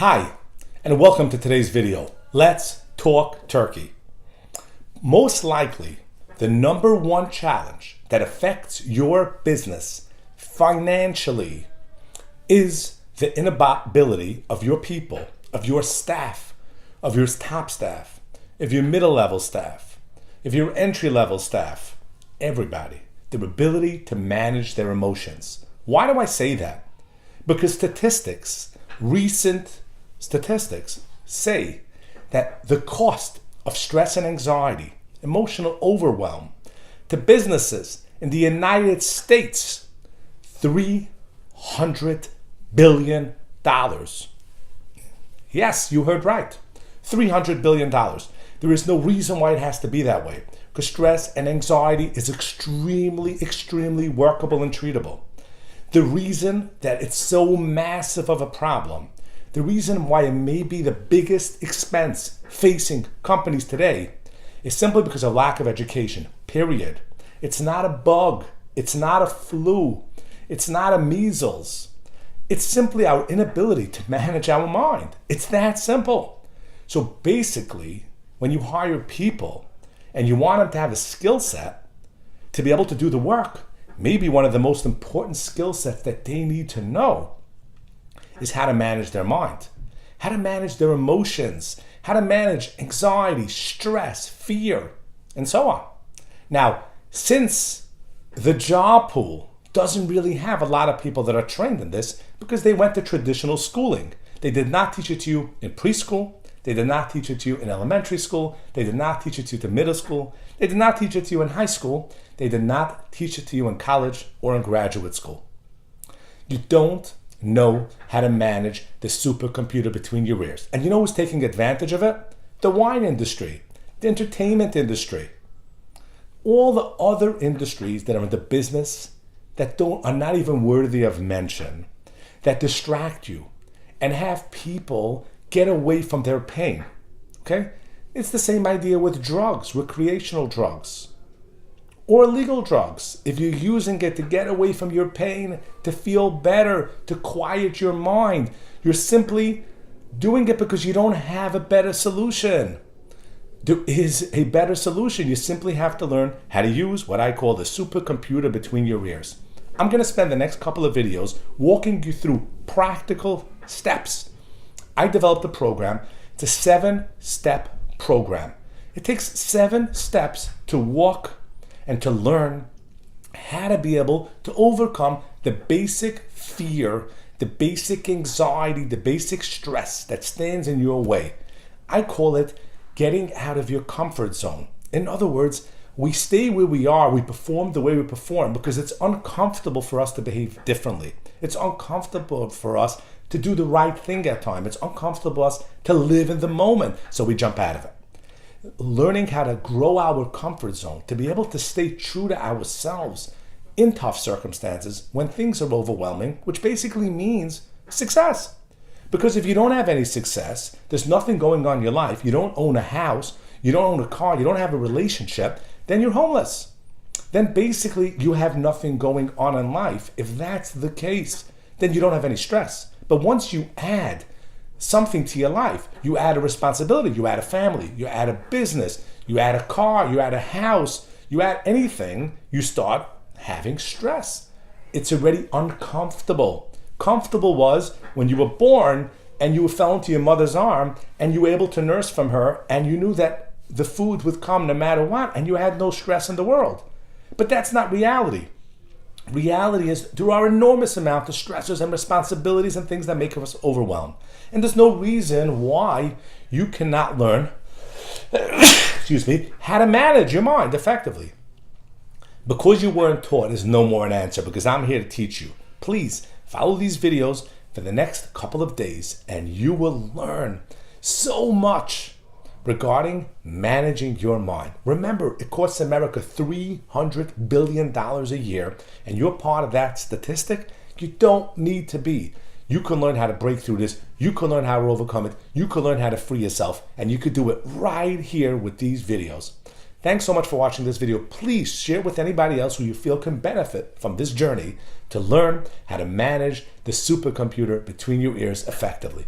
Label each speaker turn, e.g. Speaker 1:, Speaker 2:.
Speaker 1: Hi, and welcome to today's video. Let's talk turkey. Most likely, the number one challenge that affects your business financially is the inability of your people, of your staff, of your top staff, of your middle-level staff, of your entry-level staff, everybody, their ability to manage their emotions. Why do I say that? Because recent statistics say that the cost of stress and anxiety, emotional overwhelm to businesses in the United States, $300 billion. Yes, you heard right. $300 billion. There is no reason why it has to be that way, because stress and anxiety is extremely workable and treatable. The reason that it's so massive of a problem, the reason why it may be the biggest expense facing companies today, is simply because of lack of education, period. It's not a bug. It's not a flu. It's not a measles. It's simply our inability to manage our mind. It's that simple. So basically, when you hire people and you want them to have a skill set to be able to do the work, maybe one of the most important skill sets that they need to know is how to manage their mind, how to manage their emotions, how to manage anxiety, stress, fear, and so on. Now, since the job pool doesn't really have a lot of people that are trained in this because they went to traditional schooling. They did not teach it to you in preschool. They did not teach it to you in elementary school. They did not teach it to you in middle school. They did not teach it to you in high school. They did not teach it to you in college or in graduate school. You don't know how to manage the supercomputer between your ears. And you know who's taking advantage of it? The wine industry, the entertainment industry, all the other industries that are in the business that are not even worthy of mention, that distract you and have people get away from their pain. Okay? It's the same idea with drugs, recreational drugs, or illegal drugs. If you're using it to get away from your pain, to feel better, to quiet your mind, you're simply doing it because you don't have a better solution. There is a better solution. You simply have to learn how to use what I call the supercomputer between your ears. I'm going to spend the next couple of videos walking you through practical steps. I developed a program. It's a 7-step program. It takes 7 steps to walk and to learn how to be able to overcome the basic fear, the basic anxiety, the basic stress that stands in your way. I call it getting out of your comfort zone. In other words, we stay where we are, we perform the way we perform because it's uncomfortable for us to behave differently. It's uncomfortable for us to do the right thing at times. It's uncomfortable for us to live in the moment, so we jump out of it. Learning how to grow our comfort zone, to be able to stay true to ourselves in tough circumstances when things are overwhelming, which basically means success. Because if you don't have any success, there's nothing going on in your life, you don't own a house, you don't own a car, you don't have a relationship, then you're homeless. Then basically you have nothing going on in life. If that's the case, then you don't have any stress. But once you add something to your life, you add a responsibility, you add a family, you add a business, you add a car, you add a house, you add anything, you start having stress. It's already uncomfortable. Comfortable was when you were born and you fell into your mother's arm and you were able to nurse from her and you knew that the food would come no matter what and you had no stress in the world. But that's not reality. Reality is there are enormous amount of stressors and responsibilities and things that make us overwhelmed. And there's no reason why you cannot learn how to manage your mind effectively. Because you weren't taught is no more an answer, because I'm here to teach you. Please follow these videos for the next couple of days and you will learn so much regarding managing your mind. Remember, it costs America $300 billion a year, and you're part of that statistic. You don't need to be. You can learn how to break through this. You can learn how to overcome it. You can learn how to free yourself, and you could do it right here with these videos. Thanks so much for watching this video. Please share it with anybody else who you feel can benefit from this journey to learn how to manage the supercomputer between your ears effectively.